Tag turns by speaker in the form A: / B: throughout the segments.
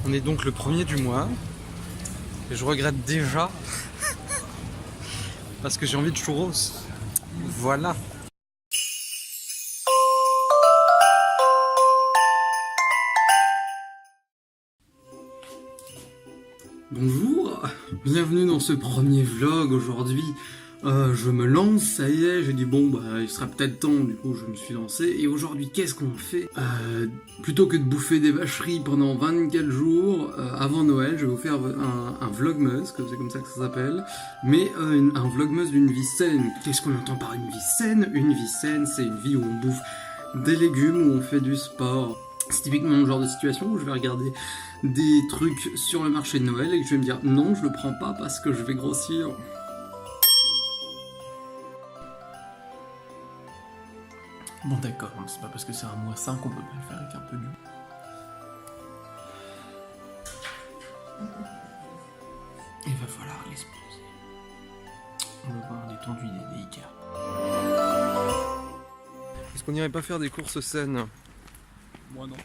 A: On est donc le 1er du mois et je regrette déjà parce que j'ai envie de churros. Voilà. Bonjour, bienvenue dans ce premier vlog. Aujourd'hui je me lance, ça y est, j'ai dit bon bah il sera peut-être temps, du coup je me suis lancé. Et aujourd'hui qu'est-ce qu'on fait? Plutôt que de bouffer des vacheries pendant 24 jours avant Noël, je vais vous faire un vlogmas, comme c'est comme ça que ça s'appelle. Mais un vlogmas d'une vie saine. Qu'est-ce qu'on entend par une vie saine? Une vie saine, c'est une vie où on bouffe des légumes, où on fait du sport. C'est typiquement le genre de situation où je vais regarder des trucs sur le marché de Noël et que je vais me dire non, je le prends pas parce que je vais grossir. Bon d'accord, c'est pas parce que c'est un mois 5 qu'on peut pas le faire avec un peu du... Il va falloir l'exploser. On va voir l'étendue des Ikea. Est-ce qu'on irait pas faire des courses saines?
B: Moi non.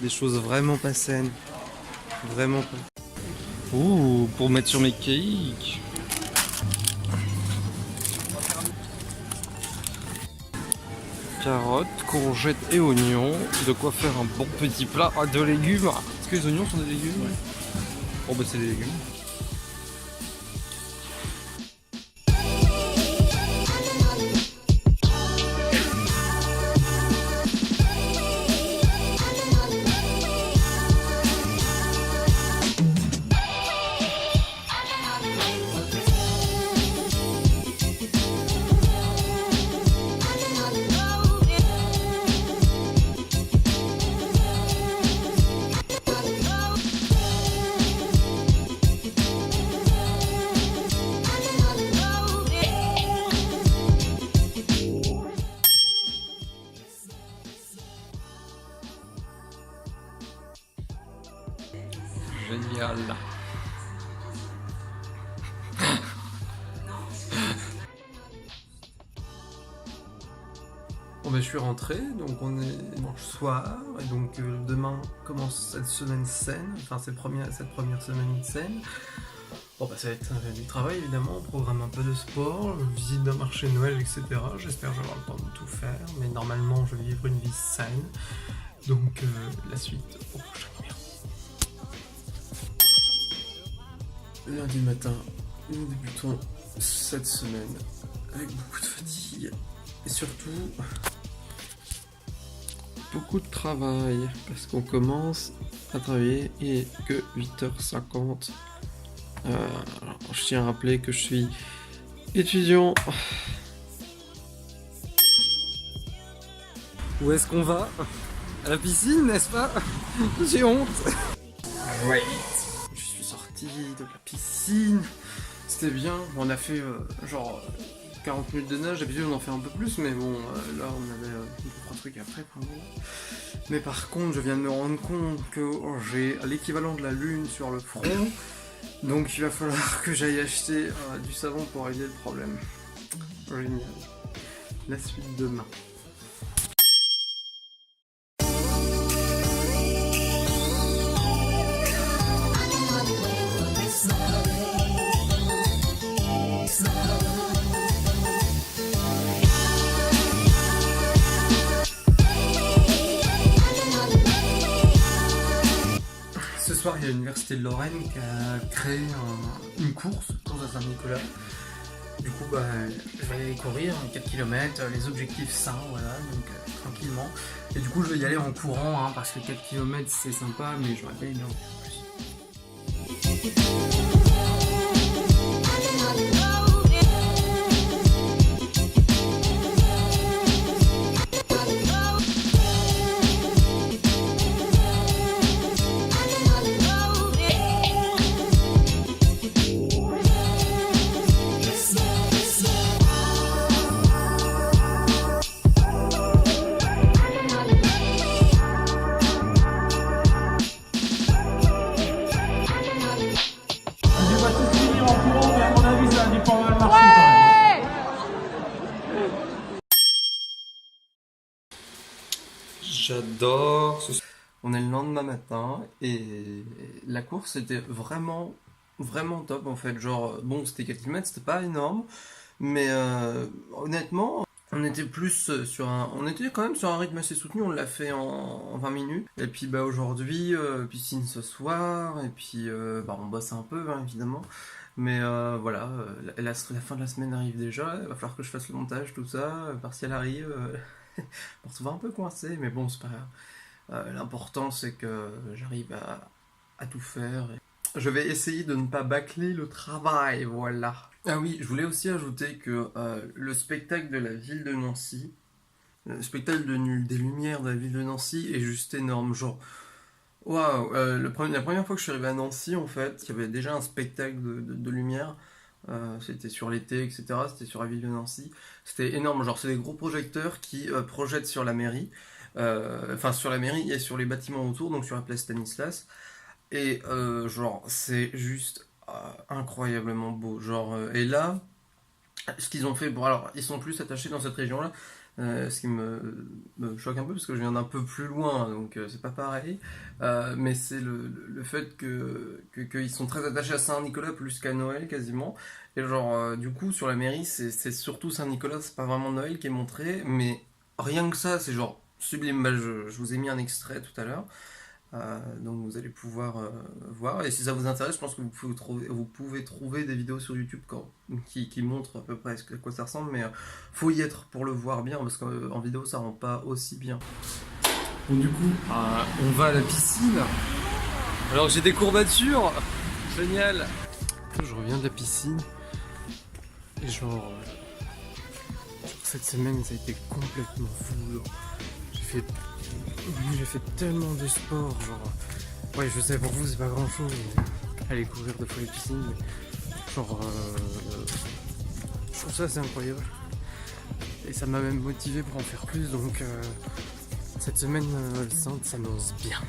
A: Des choses vraiment pas saines. Vraiment pas. Ouh, pour mettre sur mes cakes. Carottes, courgettes et oignons. De quoi faire un bon petit plat de légumes. Est-ce que les oignons sont des légumes? Ouais. Oh bah c'est des légumes. Génial. Bon ben je suis rentré, donc on est dimanche soir, et donc demain commence cette semaine saine, enfin cette première semaine saine. Bon bah ça va être du travail évidemment, on programme un peu de sport, visite d'un marché de Noël, etc. J'espère que je vais avoir le temps de tout faire, mais normalement je vais vivre une vie saine. Donc la suite au prochain numéro. Lundi matin, nous débutons cette semaine avec beaucoup de fatigue et surtout beaucoup de travail parce qu'on commence à travailler et que 8h50. Alors, je tiens à rappeler que je suis étudiant. Où est-ce qu'on va? À la piscine, n'est-ce pas? J'ai honte. Ouais. Je suis sorti de la piscine. C'était bien. On a fait genre 40 minutes de nage. D'habitude on en fait un peu plus, mais bon, là on avait 2-3 trucs après. Mais par contre, je viens de me rendre compte que j'ai l'équivalent de la lune sur le front. Donc il va falloir que j'aille acheter du savon pour régler le problème. Génial. La suite demain. Ce soir, il y a l'université de Lorraine qui a créé une course à Saint-Nicolas. Du coup, bah, je vais aller courir 4 km, les objectifs sains, voilà, donc tranquillement. Et du coup, je vais y aller en courant, hein, parce que 4 km c'est sympa, mais j'aurais bien aimé en plus. J'adore ce...
B: On est le lendemain matin et la course était vraiment, vraiment top en fait. Genre, bon, c'était quelques kilomètres, c'était pas énorme, mais honnêtement, on était on était quand même sur un rythme assez soutenu. On l'a fait en 20 minutes. Et puis bah aujourd'hui, piscine ce soir, et puis bah, on bosse un peu hein, évidemment. Mais voilà, la fin de la semaine arrive déjà. Il va falloir que je fasse le montage, tout ça. Partiel arrive. Je me retrouve un peu coincé, mais bon, c'est pas grave. L'important c'est que j'arrive à tout faire. Je vais essayer de ne pas bâcler le travail, voilà. Ah oui, je voulais aussi ajouter que le spectacle de la ville de Nancy, le spectacle des Lumières de la ville de Nancy est juste énorme. Genre, waouh, la première fois que je suis arrivé à Nancy, en fait, il y avait déjà un spectacle de lumière. C'était sur l'été, etc. C'était sur la ville de Nancy. C'était énorme. Genre, c'est des gros projecteurs qui projettent sur la mairie. Enfin, sur la mairie et sur les bâtiments autour, donc sur la place Stanislas. Et genre, c'est juste incroyablement beau. Genre, et là, ce qu'ils ont fait, bon, alors, ils sont plus attachés dans cette région-là. Ce qui me choque un peu parce que je viens d'un peu plus loin, donc c'est pas pareil. Mais c'est le fait qu'ils sont très attachés à Saint-Nicolas plus qu'à Noël quasiment. Et genre, du coup, sur la mairie, c'est surtout Saint-Nicolas, c'est pas vraiment Noël qui est montré, mais rien que ça, c'est genre sublime. Bah, je vous ai mis un extrait tout à l'heure. Donc vous allez pouvoir voir. Et si ça vous intéresse, je pense que vous pouvez trouver des vidéos sur YouTube qui montrent à peu près à quoi ça ressemble. Mais faut y être pour le voir bien, parce qu'en vidéo ça rend pas aussi bien.
A: Bon, du coup, on va à la piscine. Alors j'ai des courbatures. Génial. Je reviens de la piscine. Et genre cette semaine ça a été complètement fou. J'ai fait tellement de sport, genre. Ouais, je sais, pour vous c'est pas grand chose, aller courir de fois les piscines, mais genre. Je trouve ça assez incroyable. Et ça m'a même motivé pour en faire plus, donc cette semaine sainte s'annonce bien.